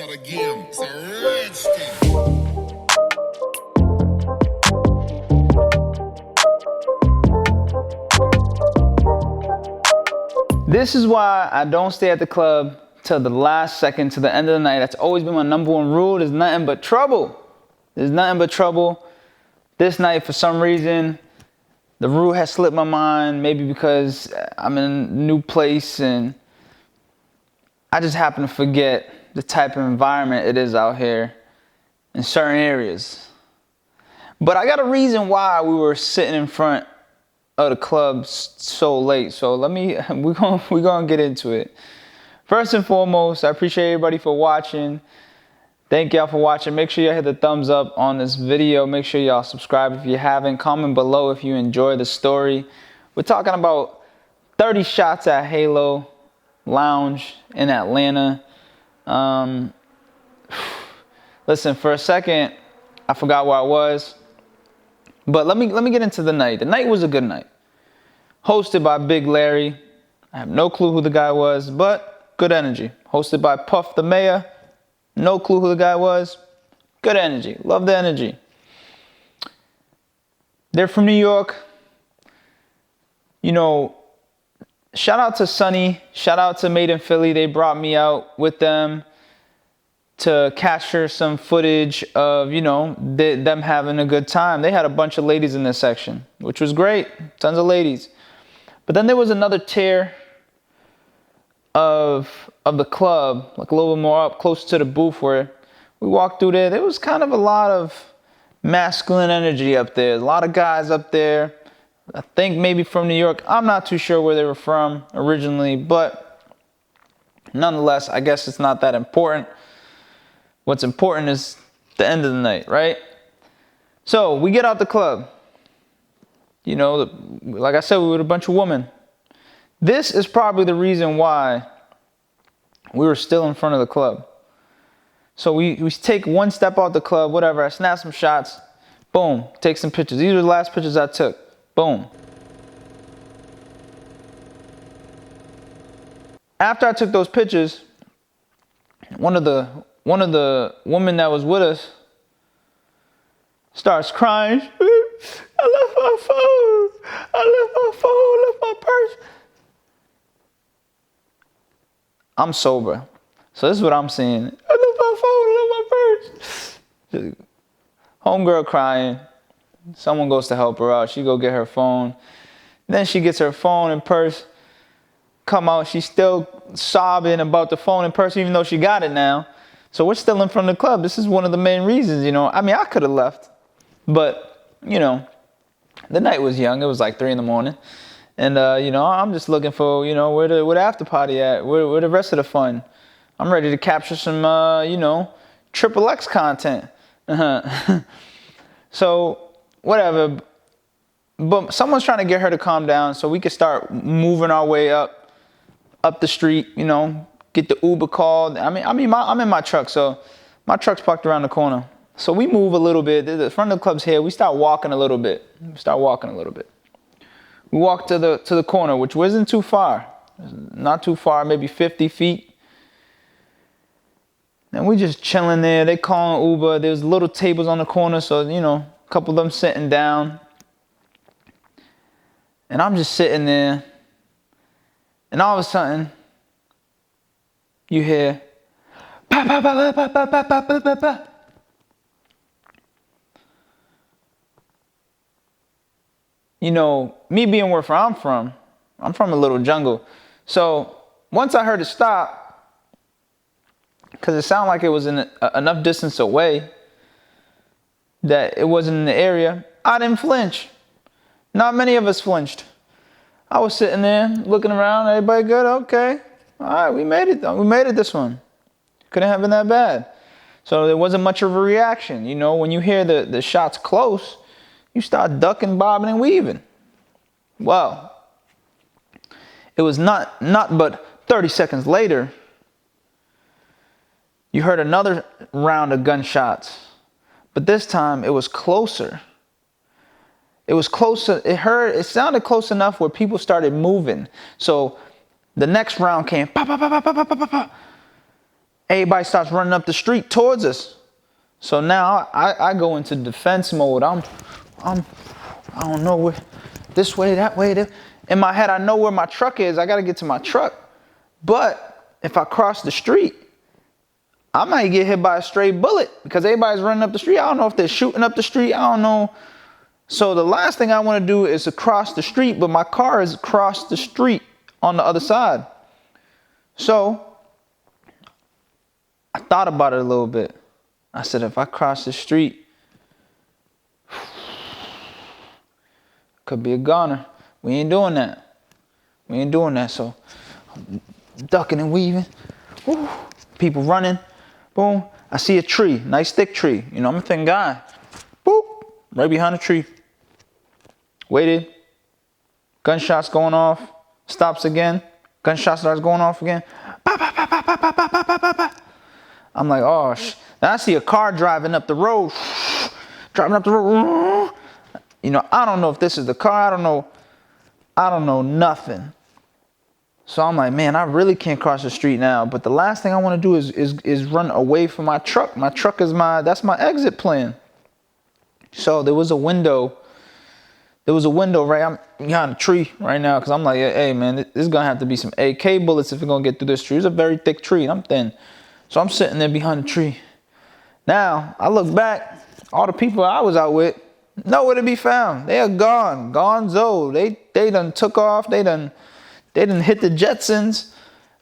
start again. It's a rich thing. This is why I don't stay at the club till the last second, to the end of the night. That's always been my number one rule. There's nothing but trouble. There's nothing but trouble. This night, for some reason, the rule has slipped my mind. Maybe because I'm in a new place and I just happen to forget the type of environment it is out here in certain areas. But I got a reason why we were sitting in front of the club so late. So we're gonna get into it. First and foremost, I appreciate everybody for watching. Thank y'all for watching. Make sure y'all hit the thumbs up on this video. Make sure y'all subscribe if you haven't. Comment below if you enjoy the story. We're talking about 30 shots at Halo Lounge in Atlanta. Listen, for a second, I forgot where I was. But let me get into the night. The night was a good night. Hosted by Big Larry. I have no clue who the guy was, but good energy. Hosted by Puff the Mayor. No clue who the guy was. Good energy. Love the energy. They're from New York. You know, shout out to Sunny. Shout out to Made in Philly. They brought me out with them to capture some footage of, you know, them having a good time. They had a bunch of ladies in this section, which was great. Tons of ladies. But then there was another tier of the club, like a little bit more up, close to the booth where we walked through there. There was kind of a lot of masculine energy up there. A lot of guys up there. I think maybe from New York. I'm not too sure where they were from originally, but nonetheless, I guess it's not that important. What's important is the end of the night, right? So we get out the club. You know, like I said, we were a bunch of women. This is probably the reason why we were still in front of the club. So we take one step out the club, whatever. I snap some shots. Boom. Take some pictures. These were the last pictures I took. Boom. After I took those pictures, one of the women that was with us starts crying. I left my phone. I left my purse. I'm sober. So this is what I'm seeing. I left my phone. I left my purse. Homegirl crying. Someone goes to help her out. She go get her phone. Then she gets her phone and purse. Come out. She's still sobbing about the phone and purse, even though she got it now. So we're still in front of the club. This is one of the main reasons, you know. I mean, I could have left. But, you know, the night was young. It was like 3 a.m. And, you know, I'm just looking for, you know, where the after party at? Where the rest of the fun? I'm ready to capture some, you know, XXX content. So, whatever. But someone's trying to get her to calm down so we can start moving our way up the street, you know, get the Uber called. I'm in my truck, so my truck's parked around the corner. So we move a little bit. The front of the club's here. We start walking a little bit. We walk to the corner, which wasn't too far. Not too far, maybe 50 feet. And we just chilling there. They calling Uber. There's little tables on the corner, so, you know, a couple of them sitting down. And I'm just sitting there. And all of a sudden, you hear, pa, pa, pa, pa, pa, pa, pa, pa, pa, pa. You know, me being where I'm from a little jungle. So once I heard it stop, because it sounded like it was in enough distance away that it wasn't in the area, I didn't flinch. Not many of us flinched. I was sitting there looking around. Everybody good? Okay. All right, we made it. We made it this one. Couldn't have been that bad. So there wasn't much of a reaction. You know, when you hear the shots close, you start ducking, bobbing, and weaving. Well, it was not but 30 seconds later, you heard another round of gunshots. But this time, it was closer. It was closer. It sounded close enough where people started moving. So the next round came, pa, pa, pa, pa, pa, pa, pa, pa. Everybody starts running up the street towards us. So now I go into defense mode. I don't know where, this way, that way. In my head, I know where my truck is. I got to get to my truck. But if I cross the street, I might get hit by a stray bullet because everybody's running up the street. I don't know if they're shooting up the street. I don't know. So the last thing I want to do is to cross the street, but my car is across the street on the other side. So I thought about it a little bit. I said, if I cross the street, could be a goner. We ain't doing that. We ain't doing that. So I'm ducking and weaving. Woo. People running. Boom. I see a tree. Nice thick tree. You know, I'm a thin guy. Boop. Right behind the tree. Waited. Gunshots going off. Stops again. Gunshot starts going off again. Bah, bah, bah, bah, bah, bah, bah, bah, bah, bah. I'm like, oh, Then I see a car driving up the road. Driving up the road. You know, I don't know if this is the car. I don't know nothing. So I'm like, man, I really can't cross the street now. But the last thing I want to do is run away from my truck. My truck is that's my exit plan. So there was a window. There was a window I'm behind a tree right now because I'm like, hey, man, this is going to have to be some AK bullets if we're going to get through this tree. It's a very thick tree and I'm thin. So I'm sitting there behind the tree. Now, I look back, all the people I was out with, nowhere to be found. They are gone. Gonzo. They done took off. They done hit the Jetsons.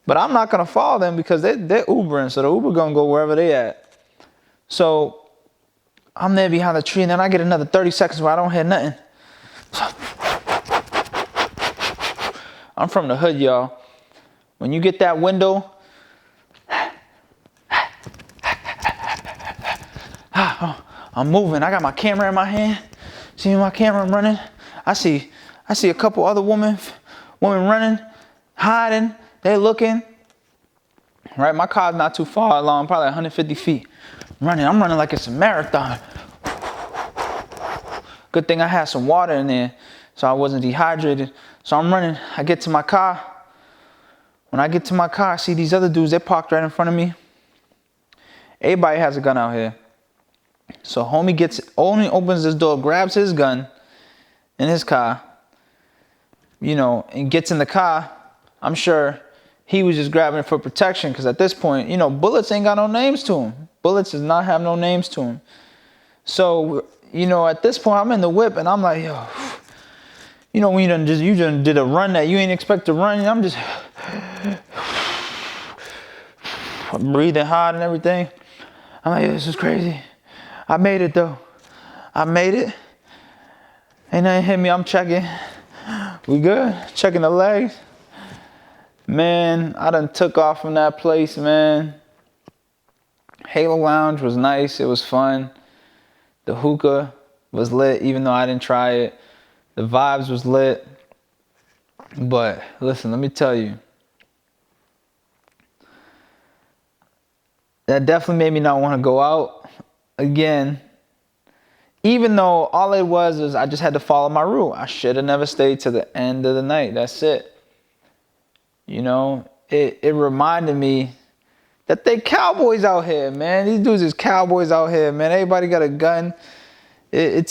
But I'm not going to follow them because they're Ubering. So the Uber going to go wherever they at. So I'm there behind the tree and then I get another 30 seconds where I don't hear nothing. I'm from the hood, y'all. When you get that window, I'm moving. I got my camera in my hand. See my camera running? I see a couple other women running, hiding. They looking. Right, my car's not too far along, probably 150 feet. I'm running like it's a marathon. Good thing I had some water in there, so I wasn't dehydrated. So I'm running. I get to my car. When I get to my car, I see these other dudes. They parked right in front of me. Everybody has a gun out here. So homie only opens this door, grabs his gun in his car, you know, and gets in the car. I'm sure he was just grabbing it for protection because at this point, you know, bullets ain't got no names to him. Bullets does not have no names to him. So, you know, at this point, I'm in the whip and I'm like, yo, you know, when you just did a run that you ain't expect to run, I'm just breathing hard and everything. I'm like, this is crazy. I made it though. I made it. Ain't nothing hit me. I'm checking. We good? Checking the legs. Man, I done took off from that place, man. Halo Lounge was nice. It was fun. The hookah was lit, even though I didn't try it. The vibes was lit. But listen, let me tell you. That definitely made me not want to go out again. Even though all it was is I just had to follow my rule. I should have never stayed to the end of the night. That's it. You know, it reminded me that they cowboys out here, man. These dudes is cowboys out here, man. Everybody got a gun. Yeah.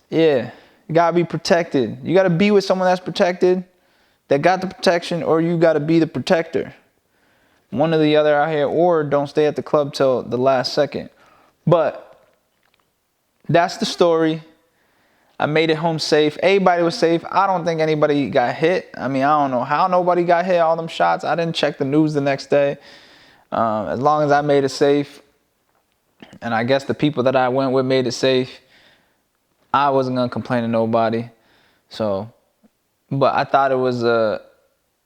You gotta be protected. You gotta be with someone that's protected, that got the protection, or you gotta be the protector. One or the other out here, or don't stay at the club till the last second. But that's the story. I made it home safe. Everybody was safe. I don't think anybody got hit. I mean, I don't know how nobody got hit, all them shots. I didn't check the news the next day. As long as I made it safe, and I guess the people that I went with made it safe, I wasn't going to complain to nobody. So, but I thought it was a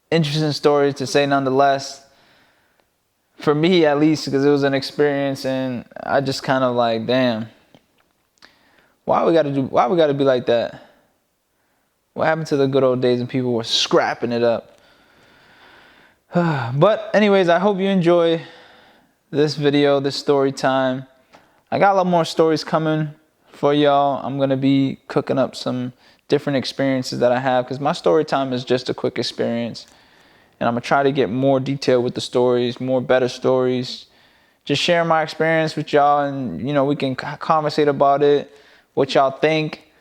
interesting story to say nonetheless. For me, at least, because it was an experience, and I just kind of like, damn. Why we gotta be like that? What happened to the good old days when people were scrapping it up? But anyways, I hope you enjoy this video, this story time. I got a lot more stories coming for y'all. I'm gonna be cooking up some different experiences that I have because my story time is just a quick experience. and I'm gonna try to get more detailed with the stories, more better stories. Just share my experience with y'all, and we can conversate about it, what y'all think.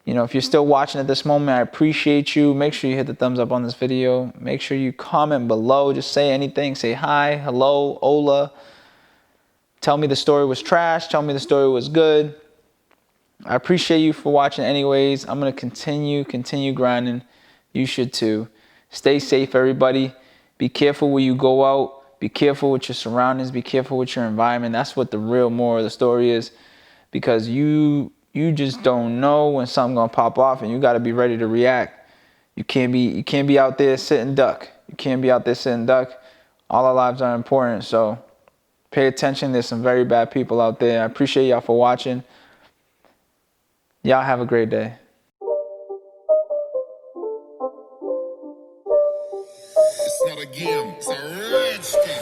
If you're still watching at this moment, I appreciate you. Make sure you hit the thumbs up on this video. Make sure you comment below. Just say anything. Say hi, hello, hola. Tell me the story was trash. Tell me the story was good. I appreciate you for watching anyways. I'm going to continue grinding. You should too. Stay safe, everybody. Be careful when you go out. Be careful with your surroundings. Be careful with your environment. That's what the real moral of the story is. Because you just don't know when something's going to pop off, and you got to be ready to react. You can't be out there sitting duck. You can't be out there sitting duck. All our lives are important, so pay attention. There's some very bad people out there. I appreciate y'all for watching. Y'all have a great day. It's not a game, it's a rich thing.